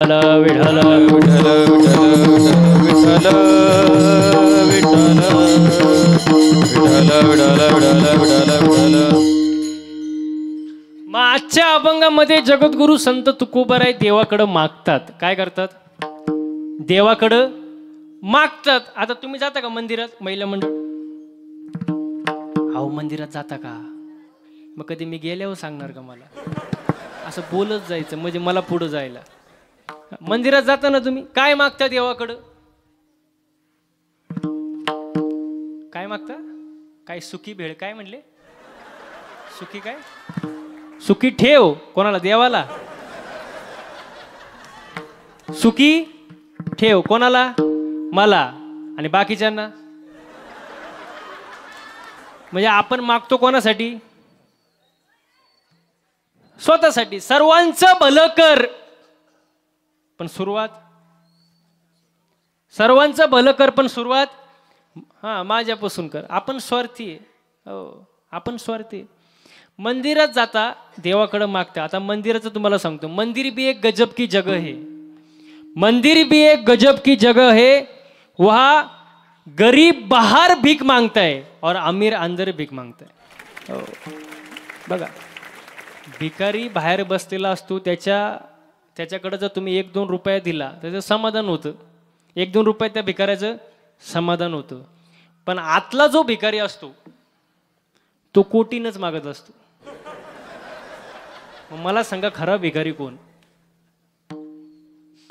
विठ्ठल विठ्ठल विठ्ठल मग आजच्या अभंगामध्ये जगद्गुरु संत तुकोबाराय देवाकडे मागतात. काय करतात? देवाकडे मागतात. आता तुम्ही जाता का मंदिरात? महिला मंडळ अहो मंदिरात जाता का? मग कधी मी गेल्यावर सांगणार का मला? असं बोलत जायचं म्हणजे मला पुढे जायला. मंदिरात जाता ना तुम्ही, काय मागता देवाकडं? काय मागता? काय सुखी भेळ काय म्हणले? सुखी काय? सुखी ठेव. कोणाला? देवाला. सुखी ठेव कोणाला? मला. आणि बाकीच्यांना? म्हणजे आपण मागतो कोणासाठी? स्वतःसाठी. सर्वांचं भलं कर, पण सुरुवात सर्वांचं भलं कर पण सुरुवात माझ्यापासून कर. आपण स्वार्थी आहे. हो आपण स्वार्थी. मंदिरात जाता देवाकडे मागता. आता मंदिराचं तुम्हाला सांगतो, मंदिर भी एक गजब की जगह है. मंदिर भी एक गजब की जगह है. वहाँ गरीब बाहर भीख मांगता है और अमीर अंदर भीख मांगता है. हो बघा, भिकारी बाहेर बसलेला असतो, त्याच्याकडे जर तुम्ही 1-2 रुपये दिला त्याचं समाधान होतं. 1-2 रुपये त्या भिकाऱ्याचं समाधान होतं. पण आतला जो भिकारी असतो तो कोटीनच मागत असतो. मग मला सांगा खरा भिकारी कोण?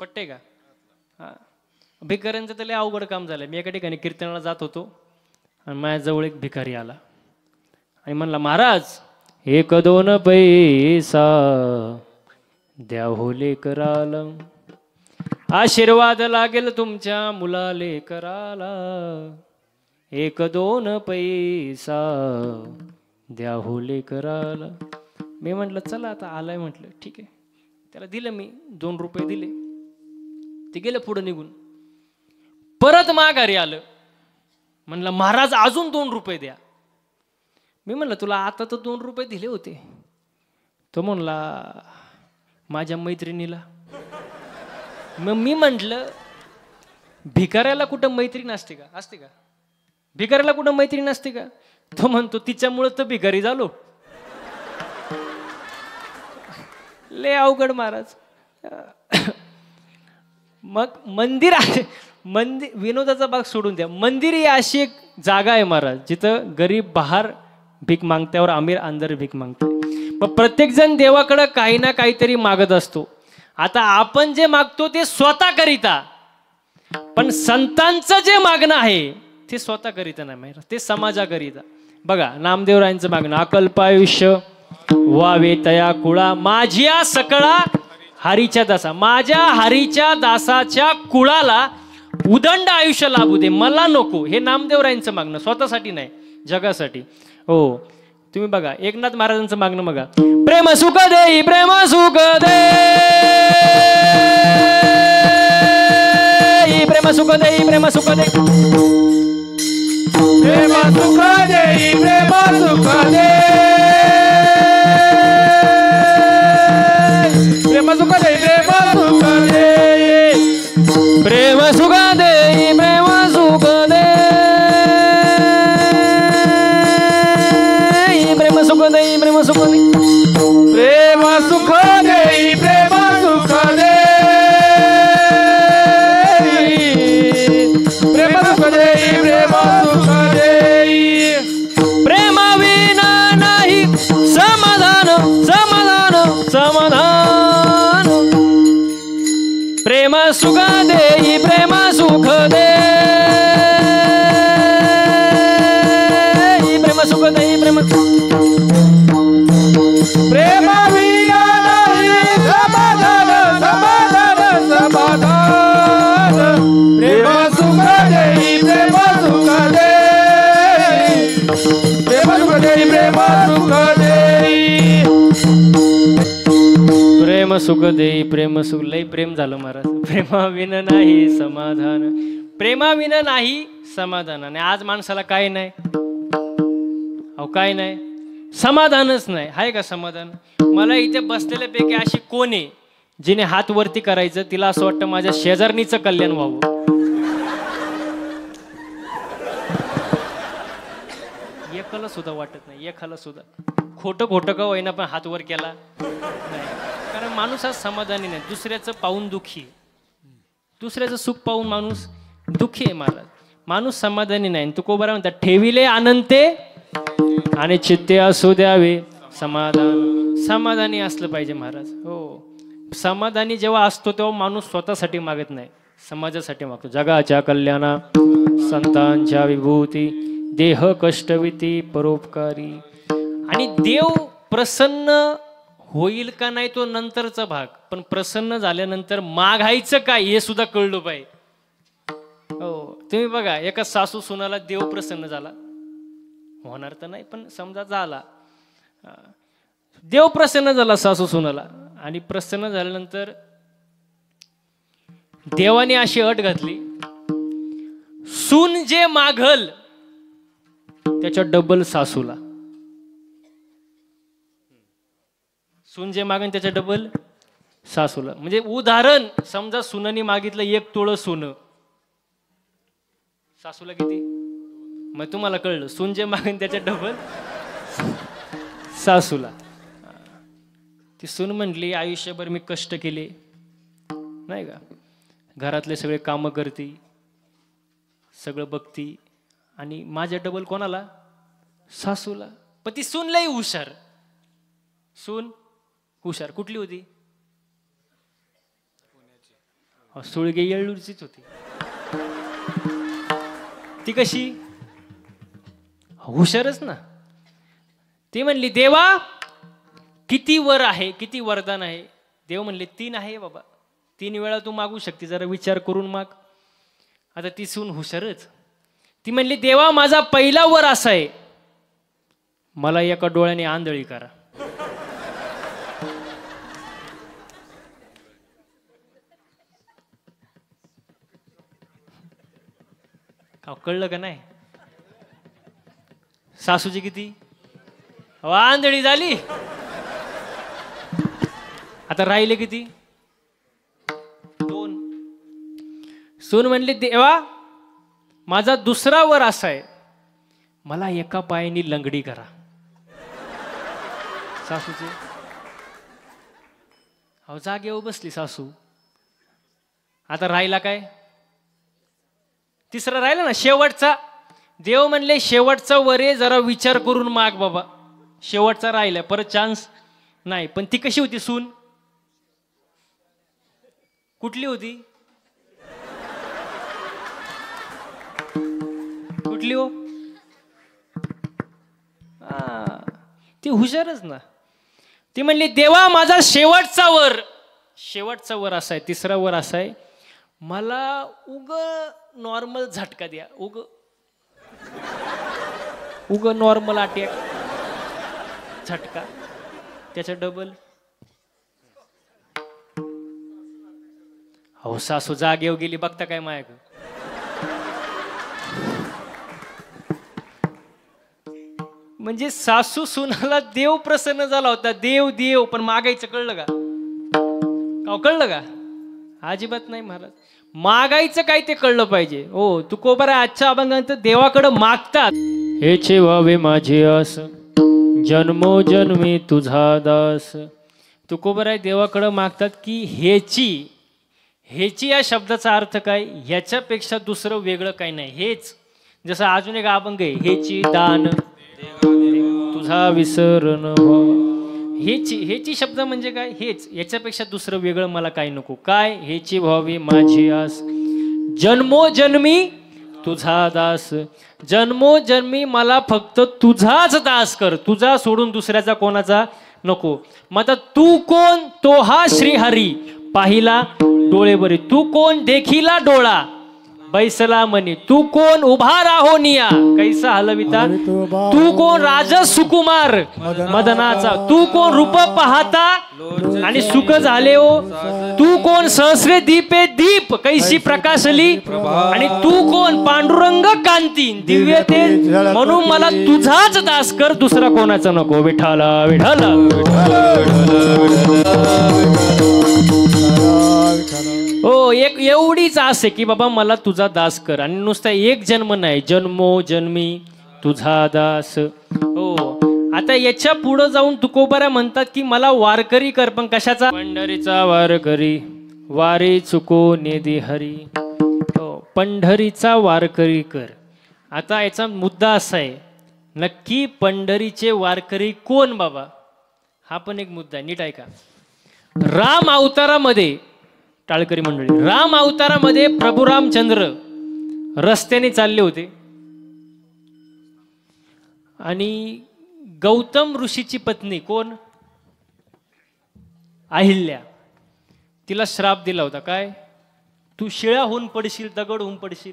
पटते का? हा भिकाऱ्यांचं तर लय अवघड काम झालं. मी एका ठिकाणी कीर्तनाला जात होतो आणि माझ्याजवळ एक भिकारी आला आणि म्हणला, महाराज 1-2 पैसा द्या हो लेकराला, आशीर्वाद लागेल तुमच्या मुला लेकराला. 1-2 पैसा द्या हो लेकराला. मी म्हटलं चला आता आलाय, म्हटलं ठीक आहे. त्याला दिलं मी 2 रुपये दिले. ते गेलं पुढे निघून. परत माघारी आलं. म्हणलं महाराज अजून 2 रुपये द्या. मी म्हणलं तुला आता तर 2 रुपये दिले होते. तो म्हणला माझ्या मैत्रिणीला. मग मी म्हटलं भिकाऱ्याला कुठं मैत्रीण असते का? असते का? भिकाऱ्याला कुठं मैत्रीण असते का? तो म्हणतो तिच्यामुळे तर भिकारी झालो. लय अवघड महाराज. मग मंदिर विनोदाचा भाग सोडून द्या. मंदिर ही अशी एक जागा आहे महाराज जिथं गरीब बाहेर भीक मागत्यावर अमीर अंदर भीक मागते. मग प्रत्येक जण देवाकडे काही ना काहीतरी मागत असतो. आता आपण जे मागतो ते स्वतः करिता, पण संतांचं जे मागणं आहे ते स्वतः करिता नाही, ते समाजाकरिता. बघा नामदेवरायांचं मागणं, अकल्प आयुष्य वावे तया कुळा, माझ्या सकळा हरीच्या दासा. माझ्या हरीच्या दासाच्या कुळाला उदंड आयुष्य लाभू दे, मला नको. हे नामदेवरायांचं मागणं, स्वतःसाठी नाही, जगासाठी. हो तुम्ही बघा एकनाथ महाराजांचं मागणं बघा, प्रेम सुख दे, प्रेम सुख दे, प्रेम सुख दे, प्रेम सुख दे, प्रेम सुख दे, प्रेम सुख दे, प्रेम सुख दे, प्रेम सुख दे, प्रेम सुख दे, प्रेम सुख दे, प्रेम सुख दे, प्रेम सुख दे, प्रेम सुख दे, प्रेम सुख दे, प्रेम सुख दे, प्रेम सुख दे, प्रेम विना नाही समाधान, समाधान, समाधान. प्रेम सुख दे, प्रेम सुख दे, प्रेम सुख दे, प्रेम प्रेम विना नाही समाधान, समाधान, समाधान. प्रेम सुख दे, प्रेम सुख दे, प्रेम सुख दे, प्रेम सुख दे, प्रेम सुख दे, प्रेम सुख. लय प्रेम झालं महाराज. प्रेमाविन नाही समाधान, प्रेमाविन नाही समाधान. आणि आज माणसाला काय नाही, अहो काय नाही, समाधानच नाही. आहे का समाधान? मला इथे बसलेल्यापैकी अशी कोण आहे जिने हात वरती करायचं तिला असं वाटतं माझ्या शेजारणीचं कल्याण व्हावं. एकाला सुद्धा वाटत नाही, एकाला सुद्धा. खोटं खोटं का होईना पण हात वर केला नाही, कारण माणूस हा समाधानी नाही. दुसऱ्याचं पाहून दुःखी, दुसऱ्याचं सुख पाहून माणूस दुःखी आहे. महाराज माणूस समाधानी नाही. तुकोबरा म्हणतात ठेविले अनंते आणि चित्ते असू द्यावे समाधान. समाधानी असलं पाहिजे महाराज. हो, समाधानी जेव्हा असतो तेव्हा माणूस स्वतःसाठी मागत नाही, समाजासाठी मागतो. जगाच्या कल्याणा संतांच्या विभूती देह कष्टविती परोपकारी. आणि देव प्रसन्न होईल का नाही तो नंतरचा भाग, पण प्रसन्न झाल्यानंतर मागायचं काय हे सुद्धा कळलं पाहिजे. हो, तुम्ही बघा एका सासू सुनाला देव प्रसन्न झाला, होणार तर नाही पण समजा झाला, देव प्रसन्न झाला सासू सुनाला, आणि प्रसन्न झाल्यानंतर देवाने अशी अट घातली, सून जे मागल त्याच्या डबल सासूला. सून जे मागन त्याच्या डबल सासूला. म्हणजे उदाहरण समजा सुनानी मागितलं 1 तोळं सोनं, सासूला किती? मग तुम्हाला कळलं, सून जे मागन त्याच्या डबल सासूला. ती सून म्हटली आयुष्यभर मी कष्ट केले नाही का, घरातले सगळे कामं करते, सगळं बघती, आणि माझ्या डबल कोणाला? सासूला. पण ती सून लई हुशार. सून हुशार कुठली होती? सुळगे येळूरचीच होती. ती कशी? हुशारच ना. ती म्हणली देवा किती वर आहे, किती वरदान आहे? देव म्हणले 3 आहे बाबा, 3 वेळा तू मागू शकते, जरा विचार करून माग. आता ती सून हुशारच. ती म्हणली देवा माझा पहिला वर असा आहे, मला एका डोळ्याने आंधळी करा. कळलं का नाही? सासूची किती? आंधळी झाली. आता राहिले किती? 2. सून म्हणली देवा माझा दुसरा वर असा आहे, मला एका पायाने लंगडी करा. सासूची जागेवर बसली सासू. आता राहिला काय? तिसरा राहिला ना, शेवटचा. देव म्हणले शेवटचा वरे जरा विचार करून माग बाबा, शेवटचा राहिला, परत चान्स नाही. पण ती कशी होती सून? कुठली होती? कुठली हो? ती हुशारच ना. ती म्हणली देवा माझा शेवटचा वर असा आहे, तिसरा वर असा आहे, मला उग नॉर्मल झटका द्या, उग नॉर्मल अटॅक झटका, त्याच्या डबल. अहो सासू जागेवर गेली, बघता काय मायक. म्हणजे सासू सुनाला देव प्रसन्न झाला होता, देव पण मागायचं कळलं का? कळलं का? अजिबात नाही महाराज. मागायचं काय ते कळलं पाहिजे. हो, तुकोबरा आजच्या अभंगात देवाकडे मागतात. हेचे व्हावे माझे आस जन्मोजन्मी तुझा दास. तुकोबरा देवाकडे मागतात की हेची या शब्दाचा अर्थ काय? ह्याच्यापेक्षा दुसरं वेगळं काही नाही. हेच जसं अजून एक अभंग आहे, हेची दान तुझा विसरण व्हावा. हेची शब्द म्हणजे काय? हेच, याच्यापेक्षा दुसरं वेगळं मला काही नको. काय? हेची व्हावी माझी आस जन्मोजन्मी तुझा दास. जन्मोजन्मी मला फक्त तुझाच दास कर, तुझा सोडून दुसऱ्याचा कोणाचा नको. मग आता तू कोण? तो हा श्रीहरी पाहिला डोळे बरे. तू कोण? देखिला डोळा बैसला मनी. तू कोण? उभा राहोनिया कैसा हलविता. तू कोण? राज सुकुमार मदनाचा. तू कोण? रूप पाहता आणि सुख झाले हो. तू कोण? सहस्रे दीपे दीप कैसी प्रकाशली. आणि तू कोण? पांडुरंग कांती दिव्य तेज. म्हणून मला तुझाच दास कर, दुसरा कोणाचा नको. विठाला विठाला. हो, एक एवढीच आस आहे की बाबा मला तुझा दास कर. आणि नुसता एक जन्म नाही, जन्मो जन्मी तुझा दास. हो, आता याच्या पुढं जाऊन तुकोबारा म्हणतात की मला वारकरी कर. पण कशाचा? पंढरीचा वारकरी, वारी चुको नेदी हरी. हो, पंढरीचा वारकरी कर. आता याचा मुद्दा असा आहे, नक्की पंढरीचे वारकरी कोण बाबा? हा पण एक मुद्दा आहे, नीट ऐका. राम अवतारामध्ये, टाळकरी मंडळी, राम अवतारामध्ये प्रभू रामचंद्र रस्त्याने चालले होते आणि गौतम ऋषीची पत्नी कोण? अहिल्या. तिला श्राप दिला होता, काय? तू शिळा होऊन पडशील, दगड होऊन पडशील.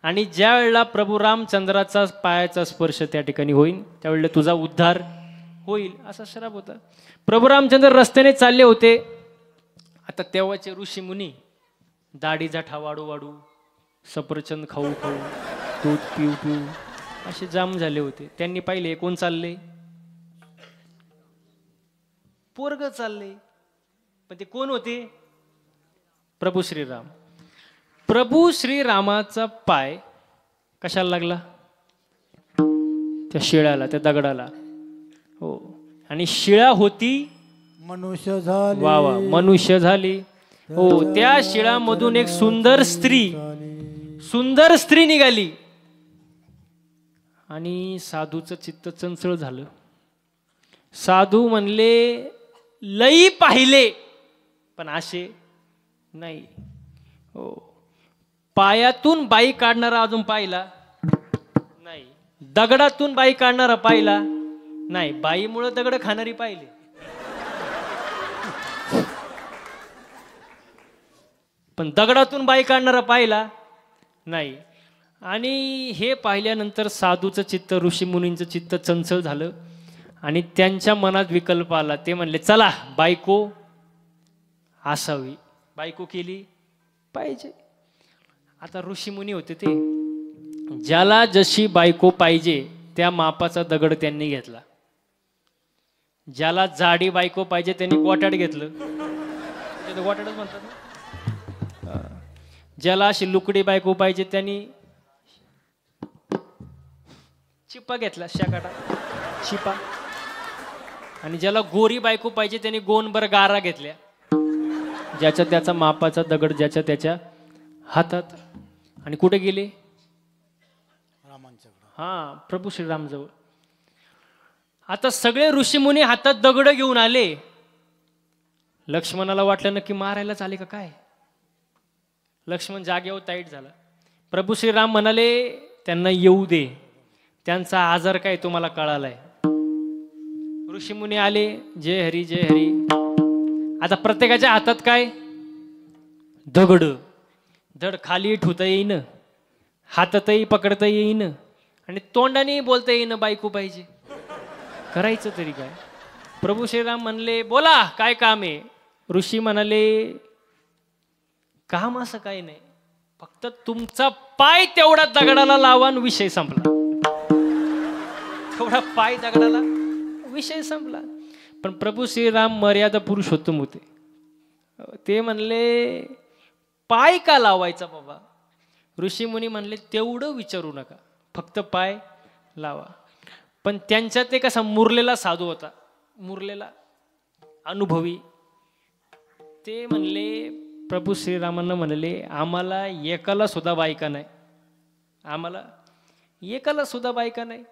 आणि ज्या वेळेला प्रभू रामचंद्राचा पायाचा स्पर्श त्या ठिकाणी होईल त्यावेळेला तुझा उद्धार होईल, असा श्राप होता. प्रभू रामचंद्र रस्त्याने चालले होते. आता तेव्हाचे ऋषी मुनी दाढीचा ठा वाढू वाढू, सफरचंद खाऊ खाऊ, दूध पिऊ पिऊ असे जाम झाले होते. त्यांनी पाहिले कोण चालले? पोरग चालले. पण ते कोण होते? प्रभू श्रीराम. प्रभू श्रीरामाचा पाय कशाला लागला? त्या शिळ्याला, त्या दगडाला. हो, आणि शिळा होती मनुष्य झाली. वा वा, मनुष्य झाली. हो, त्या शिळामधून एक सुंदर स्त्री निघाली. आणि साधूचं चित्त चंचळ झालं. साधू म्हणले लई पाहिले पण असे नाही. हो, पायातून बाई काढणारा अजून पाहिला नाही, दगडातून बाई काढणारा पाहिला नाही, बाईमुळे दगड खाणारी पाहिले. पण दगडातून बाई काढणारा पाहिला नाही. आणि हे पाहिल्यानंतर साधूचं चित्त, ऋषी मुनींचं चित्त चंचल झालं आणि त्यांच्या मनात विकल्प आला. ते म्हणले चला बायको असावी, बायको केली पाहिजे. आता ऋषी मुनी होते ते, ज्याला जशी बायको पाहिजे त्या मापाचा दगड त्यांनी घेतला. ज्याला जाडी बायको पाहिजे त्यांनी गोटाड घेतलं, गोटाडच म्हणतात ना. ज्याला अशी लुकडी बायको पाहिजे त्यांनी चिपा घेतला, शाकाटा चिपा. आणि ज्याला गोरी बायको पाहिजे त्यांनी गोनभर गारा घेतल्या. ज्याच्या त्याचा मापाचा दगड ज्याच्या त्याच्या हातात. आणि कुठे गेले? हा, प्रभू श्रीराम जवळ. आता सगळे ऋषीमुनी हातात दगड घेऊन आले. लक्ष्मणाला वाटलं नक्की मारायलाच आले का काय. लक्ष्मण जागेवर ताईट झाला. प्रभू श्रीराम म्हणाले त्यांना येऊ दे, त्यांचा आजार काय तुम्हाला कळालाय. ऋषीमुनी आले, जय हरी जय हरी. आता प्रत्येकाच्या हातात काय? दगड. धड खाली ठेवता येईन, हातातही पकडता येईन आणि तोंडाने बोलता येईन बायको पाहिजे. करायचं तरी काय? प्रभू श्रीराम म्हणले बोला काय काम आहे. ऋषी म्हणाले काम असं काही नाही, फक्त तुमचा पाय तेवढा दगडाला लावा आणि विषय संपला. तेवढा पाय दगडाला, विषय संपला. पण प्रभू श्रीराम मर्यादा पुरुषोत्तम होते. ते म्हणले पाय का लावायचा बाबा. ऋषी मुनी म्हणले तेवढं विचारू नका, फक्त पाय लावा. पण त्यांच्यात एक असा मुरलेला साधू होता, मुरलेला अनुभवी. ते म्हणले प्रभू श्रीरामांना म्हणले आम्हाला एकाला सुद्धा बायका नाही, आम्हाला एकाला सुद्धा बायका नाही.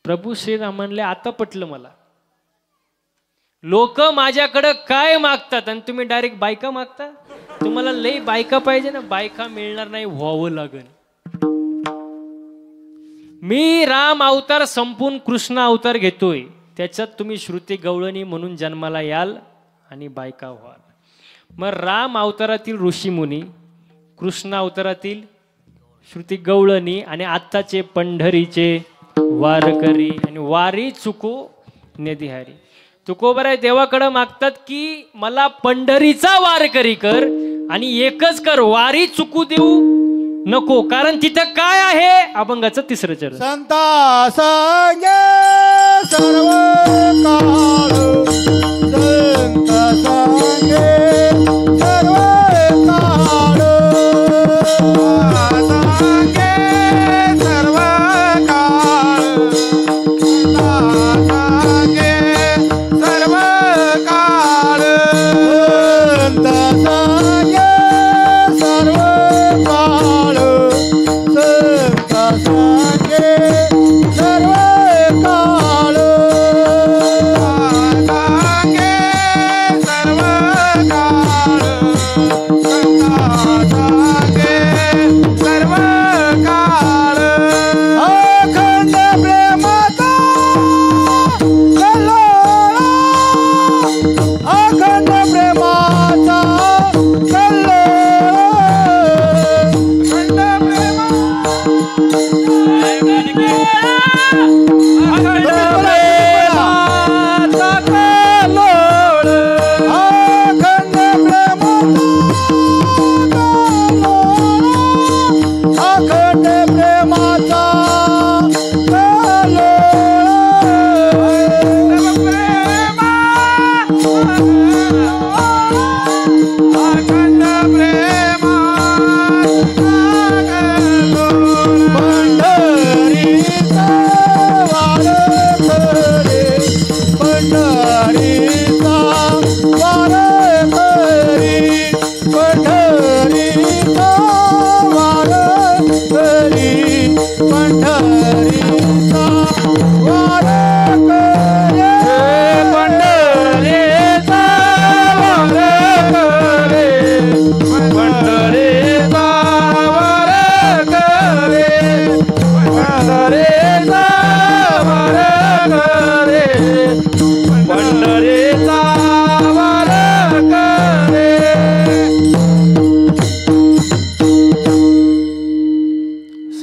प्रभू श्रीराम म्हणले आता पटलं मला. लोक माझ्याकडं काय मागतात आणि तुम्ही डायरेक्ट बायका मागता. तुम्हाला लई बायका पाहिजे ना, बायका मिळणार नाही, व्हावं लागेल. मी राम अवतार संपून कृष्ण अवतार घेतोय, त्याच्यात तुम्ही श्रुती गवळणी म्हणून जन्माला याल आणि बायका व्हाल. मग राम अवतारातील ऋषी मुनी, कृष्ण अवतारातील श्रुती गवळणी आणि आत्ताचे पंढरीचे वारकरी आणि वारी चुको नेदिहारी. तुकोबराय देवाकडे मागतात की मला पंढरीचा वारकरी कर आणि एकच कर, वारी चुकू देऊ नको. कारण तिथं काय आहे? अभंगाचं तिसरं चरण. संता संगे सर्व काळ, संत संगे सर्व काळ.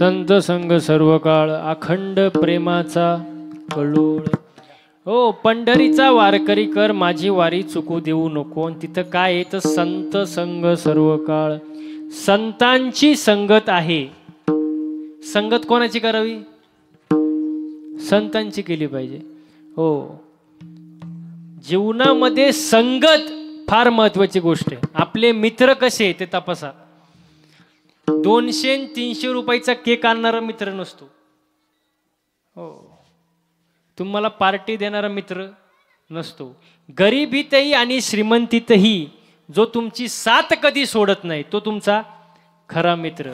संत संग सर्व काळ अखंड प्रेमाचा कळोळ. हो, पंढरीचा वारकरी कर माझी वारी चुकू देऊ नको. तिथं काय आहे तर संत संग सर्व काळ. संतांची संगत आहे. संगत कोणाची करावी? संतांची केली पाहिजे. हो, जीवनामध्ये संगत फार महत्वाची गोष्ट आहे. आपले मित्र कसे ते तपासा. 200-300 रुपयाचा केक आणणारा मित्र नसतो. हो, तुम्हाला पार्टी देणारा मित्र नसतो. गरिबीतही आणि श्रीमंतीतही जो तुमची साथ कधी सोडत नाही तो तुमचा खरा मित्र.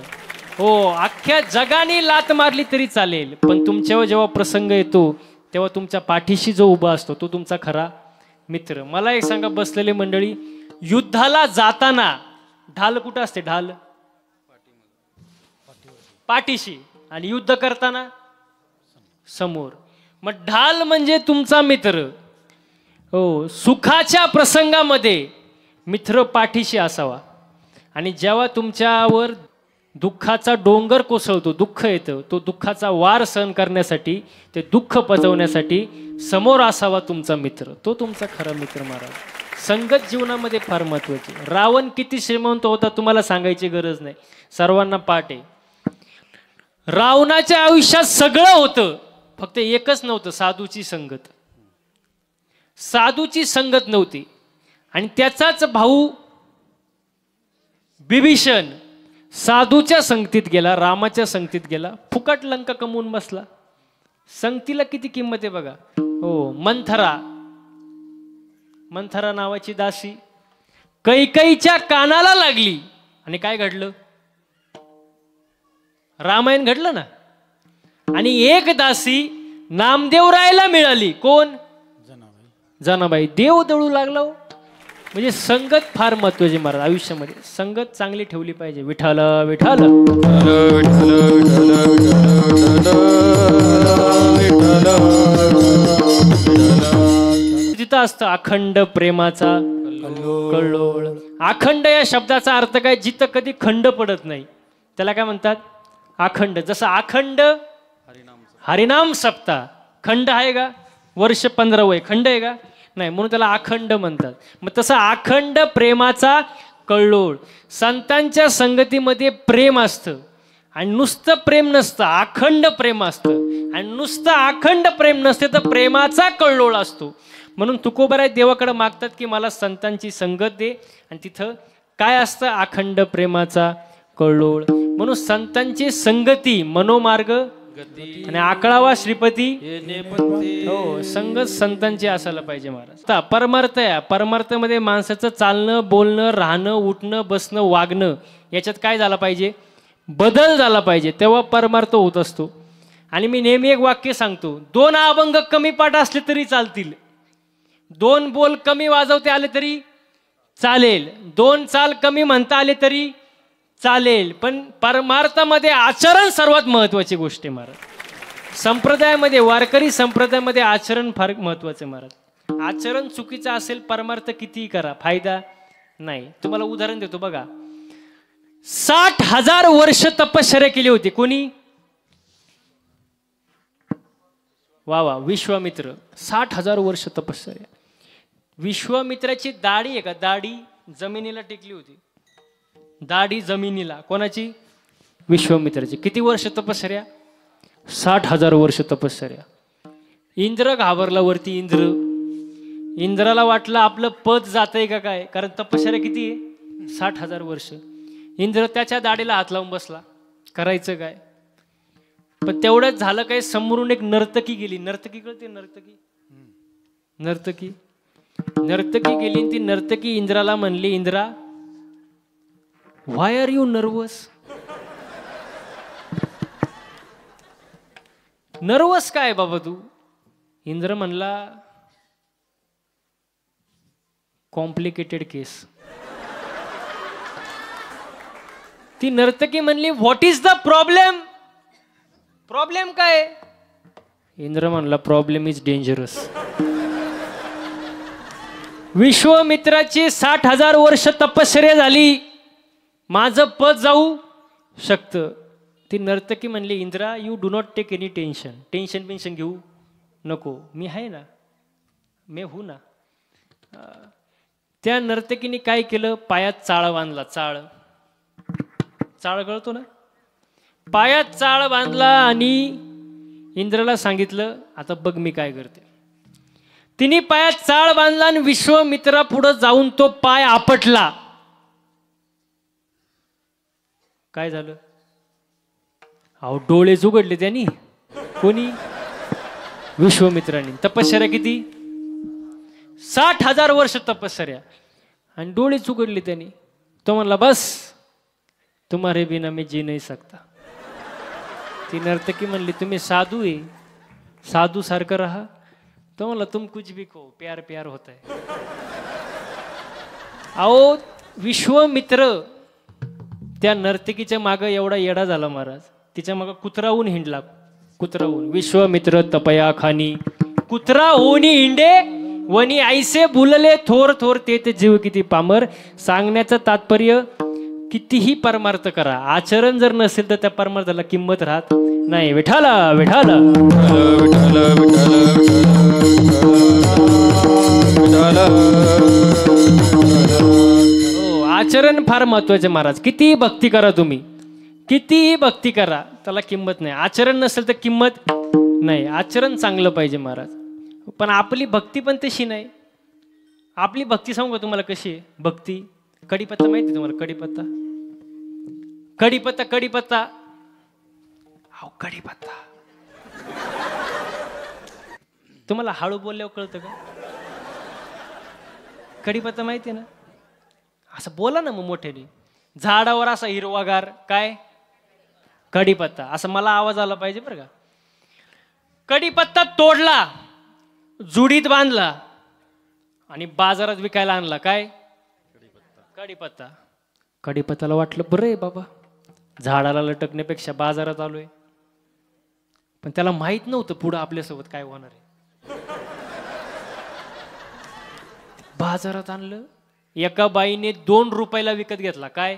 हो, अख्ख्या जगाने लात मारली तरी चालेल, पण तुमच्यावर जेव्हा प्रसंग येतो तेव्हा तुमच्या पाठीशी जो उभा असतो तो तुमचा खरा मित्र. मला एक सांगा, बसलेली मंडळी, युद्धाला जाताना ढाल कुठं असते? ढाल पाठीशी, आणि युद्ध करताना समोर. मग ढाल म्हणजे तुमचा मित्र. हो, सुखाच्या प्रसंगामध्ये मित्र पाठीशी असावा, आणि जेव्हा तुमच्यावर दुःखाचा डोंगर कोसळतो, दुःख येतं, तो दुःखाचा वार सहन करण्यासाठी, ते दुःख पचवण्यासाठी समोर असावा तुमचा मित्र. तो तुमचा खरा मित्र महाराज. संगत जीवनामध्ये फार महत्वाची. रावण किती श्रीमंत होता तुम्हाला सांगायची गरज नाही, सर्वांना पाठ आहे. रावणाच्या आयुष्यात सगळं होतं, फक्त एकच नव्हतं, साधूची संगत. साधूची संगत नव्हती. आणि त्याचाच भाऊ बिभीषण साधूच्या संगतीत गेला, रामाच्या संगतीत गेला, फुकट लंका कमवून बसला. संगतीला किती किंमत आहे बघा. हो, मंथरा नावाची दासी कैकेयीच्या कानाला लागली, आणि काय घडलं? रामायण घडलं ना. आणि एक दासी नामदेवरायला मिळाली. कोण? जनाबाई. देव दळू लागला. म्हणजे संगत फार महत्वाची महाराज आयुष्यामध्ये. संगत चांगली ठेवली पाहिजे. विठाल विठाल तिथं असतं अखंड प्रेमाचा कल्लोळ. अखंड या शब्दाचा अर्थ काय? जिथं कधी खंड पडत नाही त्याला काय म्हणतात? अखंड. जसं अखंड हरिनाम सप्ताह. खंड आहे का? वर्ष 15 वय खंड आहे का? नाही, म्हणून त्याला अखंड म्हणतात. मग तसं अखंड प्रेमाचा कल्लोळ. संतांच्या संगतीमध्ये प्रेम असतं, आणि नुसतं प्रेम नसतं, अखंड प्रेम असतं. आणि नुसतं अखंड प्रेम नसते तर प्रेमाचा कल्लोळ असतो. म्हणून तुकोबाराय देवाकडे मागतात की मला संतांची संगत दे, आणि तिथं काय असतं? अखंड प्रेमाचा कल्लोळ. म्हणून संतांची संगती मनोमार्ग आणि आकळावा श्रीपती. हो, संगत संतांची असायला पाहिजे महाराज. परमार्थ आहे. परमार्थामध्ये माणसाचं चालणं, बोलणं, राहणं, उठणं, बसणं, वागणं याच्यात काय झालं पाहिजे? बदल झाला पाहिजे, तेव्हा परमार्थ होत असतो. आणि मी नेहमी एक वाक्य सांगतो, 2 अभंग कमी पाठ असले तरी चालतील, 2 बोल कमी वाजवते आले तरी चालेल, 2 चाल कमी म्हणता आले तरी चालेल, पण परमार्थामध्ये आचरण सर्वात महत्वाची गोष्ट आहे महाराज. संप्रदायामध्ये, वारकरी संप्रदायामध्ये आचरण फार महत्वाचं आहे महाराज. आचरण चुकीचं असेल, परमार्थ कितीही करा, फायदा नाही. तुम्हाला उदाहरण देतो बघा. 60,000 वर्ष तपश्चर्या केली होती. कोणी? वा, विश्वामित्र. 60,000 वर्ष तपश्चर्या. विश्वामित्राची दाढी आहे का? दाढी जमिनीला टेकली होती. दाढी जमिनीला. कोणाची? विश्वामित्राची. किती वर्ष तपश्चर्या? 60,000 वर्ष तपश्चर्या. इंद्र घाबरला वरती. इंद्राला वाटलं आपलं पद जातंय का काय, कारण तपश्चर्या किती आहे? 60,000 वर्ष. इंद्र त्याच्या दाढीला हात लावून बसला, करायचं काय? पण तेवढंच झालं काय, समोरून एक नर्तकी गेली. नर्तकी कळते? नर्तकी गेली. ती नर्तकी इंद्राला म्हणली, इंद्रा, व्हाय आर यू नर्वस? नर्वस काय बाबा तू? इंद्र म्हणला, कॉम्प्लिकेटेड केस. ती नर्तकी म्हणली, what is the problem? Problem काय? इंद्र म्हणला, प्रॉब्लेम इज डेंजरस. विश्वामित्राची 60,000 वर्ष तपश्चर्या झाली, माझं पद जाऊ शकतं. ती नर्तकी म्हणली, Indra you do not take any tension घेऊ नको, मी आहे ना, मी हू ना. त्या नर्तकीने काय केलं, पायात चाळ बांधला. चाळ कळतो ना, पायात चाळ बांधला आणि इंद्राला सांगितलं, आता बघ मी काय करते. तिने पायात चाळ बांधला आणि विश्वामित्रा पुढे जाऊन तो पाय आपटला. काय झालं, अहो डोळेच उघडले त्यांनी. कोणी, विश्वामित्रांनी. तपश्चर्या किती, 60,000 वर्ष तपश्चर्या, आणि डोळेच उघडले त्यांनी. तो म्हणला, बस तुम्हारे बिना मी जी नहीं सकता. ती नर्तकी म्हणली, तुम्ही साधू आहे, साधू सारखं राहा. तो म्हणला, तुम कुछ भी कहो, प्यार प्यार होता है. अहो विश्वामित्र त्या नर्तकीच्या मागं एवढा येडा झाला महाराज, तिच्या मागं कुत्राहून हिंडला. कुत्राहून. विश्वामित्र तपया खानी कुत्रा होनी हिंडे वनी ऐसे बुलले थोर थोर ते जीव किती पामर. सांगण्याचं तात्पर्य, कितीही परमार्थ करा, आचरण जर नसेल तर त्या परमार्थाला किंमत राहत नाही. विठाला विठाला हो, आचरण फार महत्वाचे महाराज. कितीही भक्ती करा तुम्ही, कितीही भक्ती करा, त्याला किंमत नाही. आचरण नसेल तर किंमत नाही. आचरण चांगलं पाहिजे महाराज. पण आपली भक्ती पण तशी नाही. आपली भक्ती सांगू का तुम्हाला कशी आहे भक्ती. कढीपत्ता माहिती तुम्हाला, कढीपत्ता, कढीपत्ता, कढीपत्ता, अहो कढीपत्ता तुम्हाला हळू बोलल्यावर कळतं का. कढीपत्ता माहिती आहे ना, असं बोला ना मग मोठ्याने. झाडावर असा हिरवागार काय, कढीपत्ता. असं मला आवाज आला पाहिजे बरं का. कढीपत्ता तोडला, जुडीत बांधला आणि बाजारात विकायला आणला. काय, कढीपत्ता. कढीपत्ताला वाटलं, बरं आहे बाबा, झाडाला लटकण्यापेक्षा बाजारात आलोय. पण त्याला माहित नव्हतं पुढं आपल्यासोबत काय होणार आहे. बाजारात आणलं, एका बाईने 2 रुपयाला विकत घेतला. काय,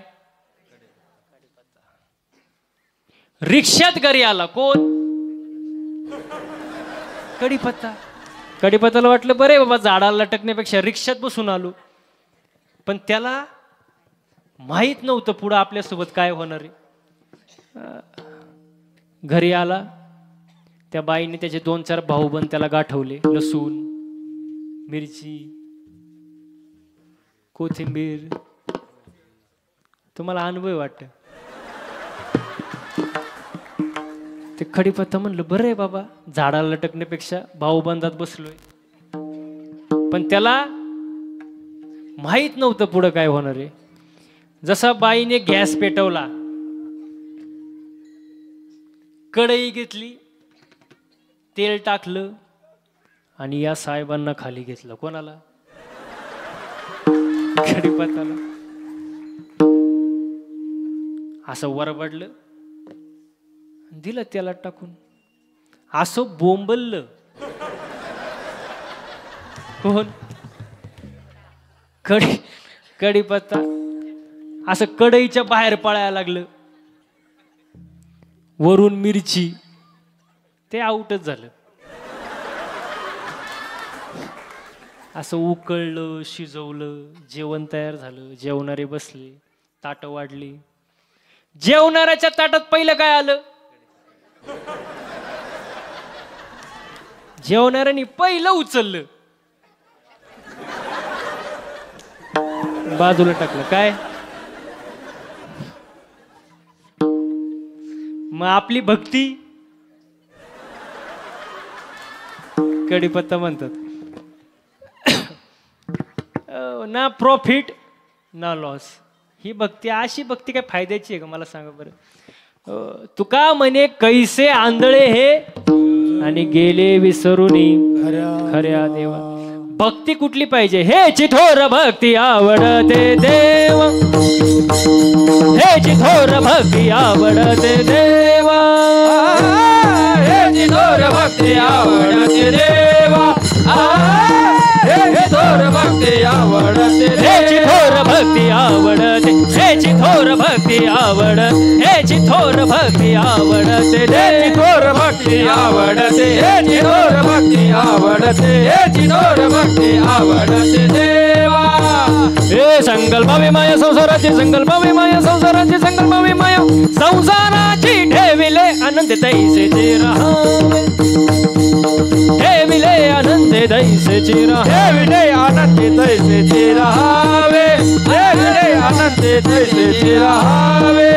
रिक्षात घरी आला. कोण, कढीपत्ता. कढीपत्ताला वाटलं, बरे बाबा, झाडाला लटकण्यापेक्षा रिक्षात बसून आलो. पण त्याला माहित नव्हतं पुढं आपल्यासोबत काय होणार आहे. घरी आला, त्या बाईने त्याचे 2-4 भाऊबंद त्याला गाठवले. लसूण, मिरची, कोथिंबीर. तुम्हाला अनुभव वाटत. ते कढीपत्ता म्हणलं, बरं आहे बाबा, झाडाला लटकण्यापेक्षा भाऊबंदात बसलोय. पण त्याला माहित नव्हतं पुढं काय होणार आहे. जसा बाईने गॅस पेटवला, कढई घेतली, तेल टाकलं आणि या साहेबांना खाली घेतलं. कोणाला, कढीपत्ताला. असं वरबडलं, दिलं तेलात टाकून. असं बोंबललं. कोण, कढीपत्ता. असं कढईच्या बाहेर पळायला लागलं. वरून मिरची, ते आउटच झालं. असं उकळलं, शिजवलं, जेवण तयार झालं. जेवणारे बसले, ताटं वाढली. जेवणाऱ्याच्या ताटात पहिलं काय आलं, जेवणाऱ्यांनी पहिलं उचललं, बाजूला टाकलं. काय, मग आपली भक्ती, कढीपत्ता म्हणतात, ना प्रॉफिट ना लॉस. ही भक्ती, अशी भक्ती काय फायद्याची आहे का मला सांगा बरं. तुका म्हणे, कैसे आंधळे हे आणि गेले विसरूनी खऱ्या देवा. भक्ती कुठली पाहिजे, हे चिठोर भक्ती आवडते देवा, हे चिठोर भक्ती आवडते देवा, हे चिठोर भक्ती आवडते देवा, हे चिठोर भक्ती आवडते, हे चिठोर भक्ती आवडते हेची थोर भक्ती आवड, हेची थोर भक्ती आवडते, हेची थोर भक्ती आवडते, हेची थोर भक्ती आवडते, हेची थोर भक्ती आवडते देवा. हे संकल्पावी माया संसाराची, संकल्पावी माया संसाराची, संकल्पावी माया संसाराची, ठेविले आनंद तैसेची राहावे, ठेविले आनंद तैसेची राहावे, ठेविले आनंदी तैसेची राहावे, ठेविले आनंदी तैसेची राहावे.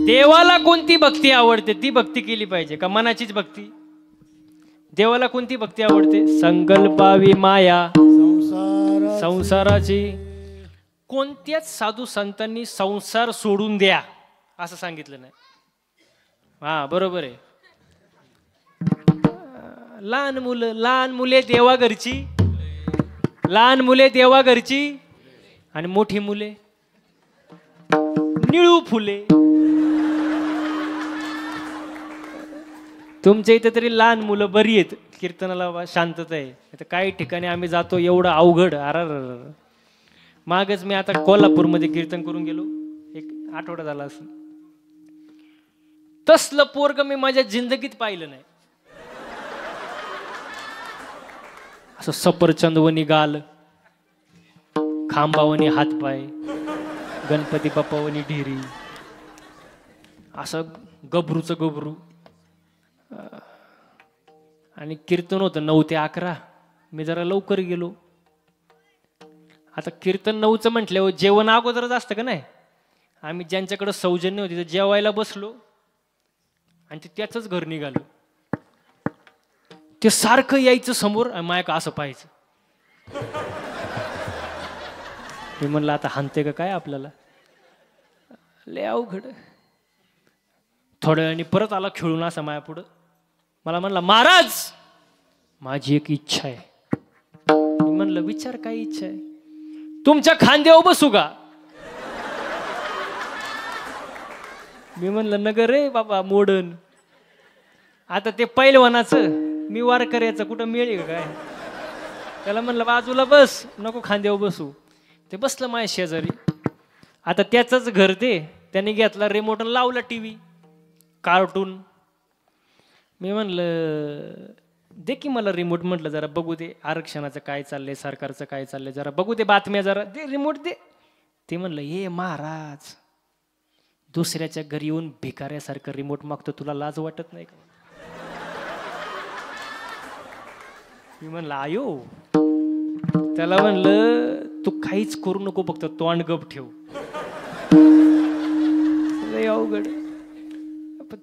देवाला कोणती भक्ती आवडते ती भक्ती केली पाहिजे का मनाचीच भक्ती? देवाला कोणती भक्ती आवडते? संकल्पावी माया संसाराची. कोणत्याच साधू संतांनी संसार सोडून द्या असं सांगितलं नाही. हा बरोबर आहे. लहान मुले देवा घरची, लहान मुले देवा घरची आणि मोठी मुले निळू फुले. तुमच्या इथे तरी लहान मुलं बरी आहेत, कीर्तनाला शांतता आहे. तर काही ठिकाणी आम्ही जातो एवढं अवघड. मागच मी आता कोल्हापूरमध्ये कीर्तन करून गेलो, एक आठवडा झाला असं. तसलं पोरग मी माझ्या जिंदगीत पाहिलं नाही. असं सफरचंदवनी गाल, खांबावनी हातपाय, गणपती बाप्पावनी ढिरी, असं गबरूचं गबरू. आणि कीर्तन होतं 9 ते 11. मी जरा लवकर गेलो. आता कीर्तन 9चं म्हटल्यावर जेवण अगोदरच असतं का नाही. आम्ही ज्यांच्याकडे सौजन्य होती तर जेवायला बसलो आणि ते त्याचंच घर निघालो. ते सारखं यायचं समोर आणि मायका असं पाहायचं. मी म्हणलं आता हानते का काय आपल्याला, लय अवघड. थोड्या वेळाने परत आला खेळून असा माया पुढं. मला म्हणला महाराज माझी एक इच्छा आहे. मी म्हणलं विचार काय इच्छा आहे? तुमच्या खांद्यावर बसू का? मी म्हणलं नगर रे बाबा मोडन. आता ते पैलवानाचं मी वारकऱ्याचं कुठं मिळेल का काय? त्याला म्हणलं बाजूला बस, नको खांद्यावर बसू. ते बसलं माझ्या शेजारी. आता त्याचंच घर ते. त्याने घेतला रिमोट आणि लावला टीव्ही, कार्टून. मी म्हणलं दे की मला रिमोट. म्हटलं जरा बघू दे आरक्षणाचं काय चाललंय, सरकारचं काय चाललंय, जरा बघू दे बातम्या, जरा दे रिमोट दे. ते म्हणलं ये महाराज दुसऱ्याच्या घरी येऊन भिकाऱ्यासारखं रिमोट मागतो, तुला लाज वाटत नाही का? मी म्हणलं आयो. त्याला म्हणलं तू काहीच करू नको, फक्त तोंड गप ठेव. लय अवघड.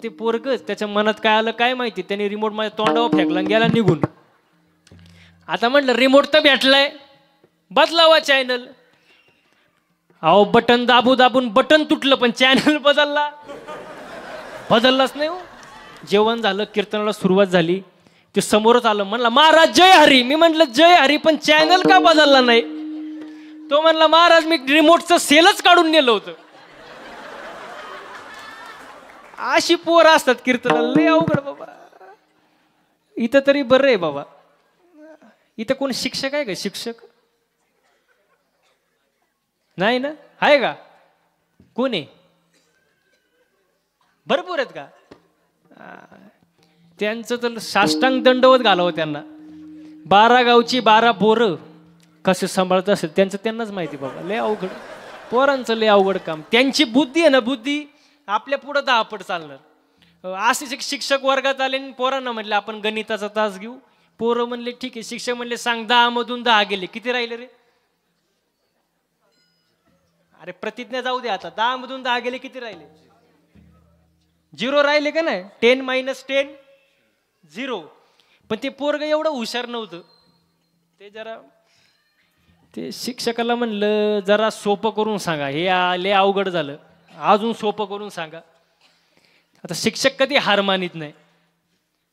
ते पोरगच त्याच्या मनात काय आलं काय माहिती, त्याने रिमोट माझ्या तोंडावर फेकला गेला निघून. आता म्हटलं रिमोट तर भेटलाय, बदलावा चॅनल. अहो बटन दाबून बटन तुटलं पण चॅनल बदललाच नाही हो. जेवण झालं, कीर्तनाला सुरुवात झाली. ते समोरच आलं, म्हणला महाराज जय हरी. मी म्हटलं जय हरी पण चॅनल का बदलला नाही? तो म्हणला महाराज मी रिमोटचं सेलच काढून नेलं होतं. अशी पोर असतात कीर्तनाला, लय अवघड बाबा. इथं तरी बरं आहे बाबा. इथं कोण शिक्षक आहे का? शिक्षक नाही ना? आहे का? कोण आहे? भरपूर आहेत का? त्यांचं तर साष्टांग दंडवत घालावं त्यांना. 12 गावची 12 पोरं कसे सांभाळत असेल त्यांचं त्यांनाच माहिती बाबा. लय अवघड पोरांचं, लय अवघड काम. त्यांची बुद्धी आहे ना, बुद्धी आपल्या पुढं 10 पट चालणार. असे शिक्षक वर्गात आले आणि पोरांना म्हणले आपण गणिताचा तास घेऊ. पोरं म्हणले ठीक आहे. शिक्षक म्हणले सांग 10 मधून 10 गेले, किती राहिले रे? अरे प्रतिज्ञा जाऊ दे आता. 10 मधून 10 गेले, किती राहिले? 0 राहिले का नाही? 10 - 10 0. पण ते पोरग एवढं हुशार नव्हतं. ते शिक्षकाला म्हणलं जरा सोपं करून सांगा, हे लय अवघड झालं, अजून सोपं करून सांगा. आता शिक्षक कधी हार मानित नाही.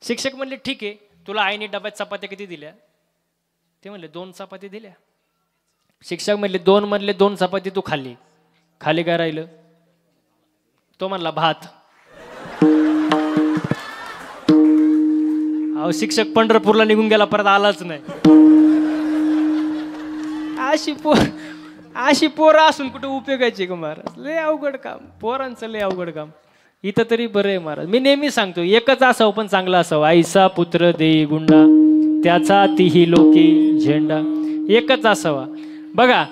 शिक्षक म्हणले ठीक आहे, तुला आईने डब्यात चपात्या किती दिल्या? ते म्हणले 2 चपाती दिल्या. शिक्षक म्हणले 2 मधले 2 चपाती तू खाल्ली, खाली काय राहिलं? तो म्हणला भात. अहो शिक्षक पंढरपूरला निघून गेला, परत आलाच नाही. अशी पोरं असून कुठे उपयोगायची का महाराज? लय अवघड काम, पोरांचं लय अवघड काम. इथं तरी बरं आहे महाराज. मी नेहमी सांगतो एकच असावं पण चांगला असावं. आईसा पुत्र देई गुंडा, त्याचा तिही लोकी झेंडा. एकच असावा. बघा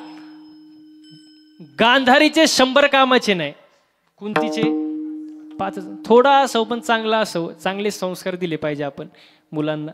गांधारीचे 100 कामाचे नाही, कुंतीचे 5. थोडा असावं पण चांगला असावं. चांगले संस्कार दिले पाहिजे आपण मुलांना.